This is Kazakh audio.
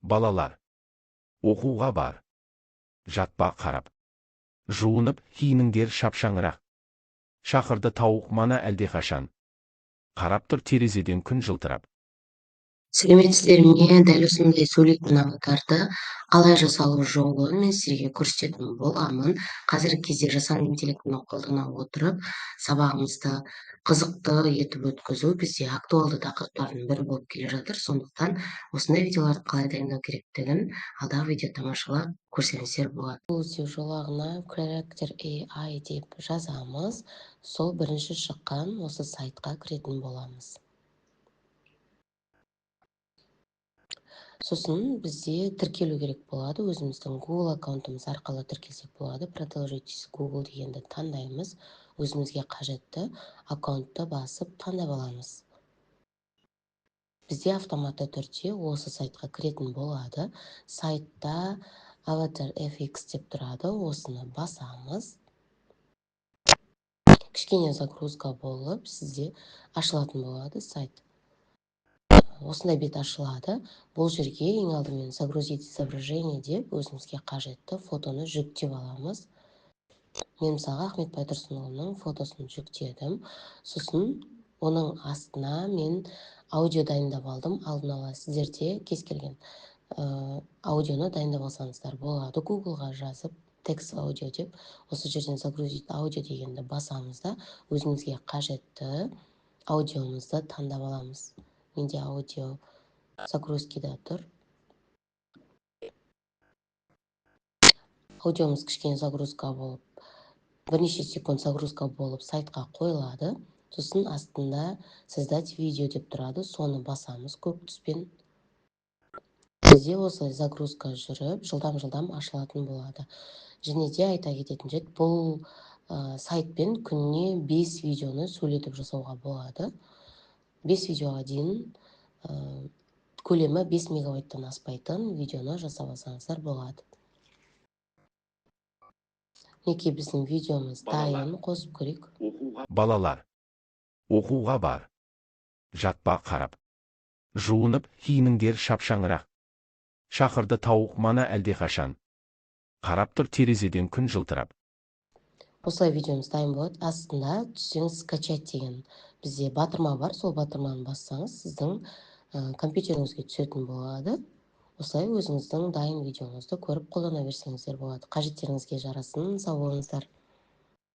Балалар, оқуға бар. Жатпа қарап. Жуынып, киініңдер шапшаңырақ. Шақырды тауық мана әлдеқашан. Қарап тұр терезеден күн жылтырап. Сәлеметсіздер ме? Дәл осындай сөйлейтін аватарды қалай жасалу жолын мен сіздерге көрсететін боламын. Қазіргі кезде жасанды интеллектіні қолдана отырып, сабағымызды қызықты етіп өткізу бізде актуалды тақырыптардың бірі болып келе жатыр. Сондықтан осындай видеоларды қалай дайындау керектігін алдағы видео тамашалап көрсеңіздер болады. Бұл іздеу жолағына Character AI деп жазамыз. Сол бірінші шыққан осы сайтқа кіретін боламыз. Сосын бізде тіркелу керек болады. Өзіміздің Google аккаунтымыз арқылы тіркелсек болады. Продолжить Google дегенді таңдаймыз. Өзімізге қажетті аккаунтты басып таңдап аламыз. Бізде автоматты түрде осы сайтқа кіретін болады. Сайтта Avatar FX деп тұрады. Осыны басамыз. Кішкене загрузка болып сізде ашылатын болады сайт. Осындай бет ашылады. Бұл жерге ең алдымен загрузить изображение деп өзімізге қажетті фотоны жүктеп аламыз. Мен мысалға Ахмет Байтұрсынұлының фотосын жүктедім. Сосын оның астына мен аудио дайындап алдым. Алдын ала сіздерде кез келген аудионы дайындап алсаңыздар болады. Googleға жазып текст аудио деп осы жерден загрузить аудио дегенді басамыз да өзімізге қажетті аудиомызды таңдап аламыз. Менде аудио загрузкида тұр. Аудиомыз кішкене загрузка болып, бірнеше секунд загрузка болып сайтқа қойылады. Сосын астында создать видео деп тұрады. Соны басамыз көк түспен. Бізде осылай загрузка жүріп, жылдам ашылатын болады. Және де айта кететін жайт, бұл сайтпен күніне 5 видеоны сөйлетіп жасауға болады. 5 видеоға дейін көлемі 5 мегабайттан аспайтын видеоны жасап алсаңыздар болады. Неке біздің видеомыз дайын, қосып көрейік. Балалар, оқуға бар. Жатпа қарап. Жуынып, киініңдер шапшаңырақ. Шақырды тауық мана әлдеқашан. Қарап тұр терезеден күн жылтырап. Осылай видеомыз дайын болады. Астында түссеңіз скачать деген бізде батырма бар. Сол батырманы бассаңыз, сіздің компьютеріңізге түсетін болады. Осылай өзіңіздің дайын видеоңызды көріп қолдана берсеңіздер болады. Қажеттеріңізге жарасын. Сау болыңыздар.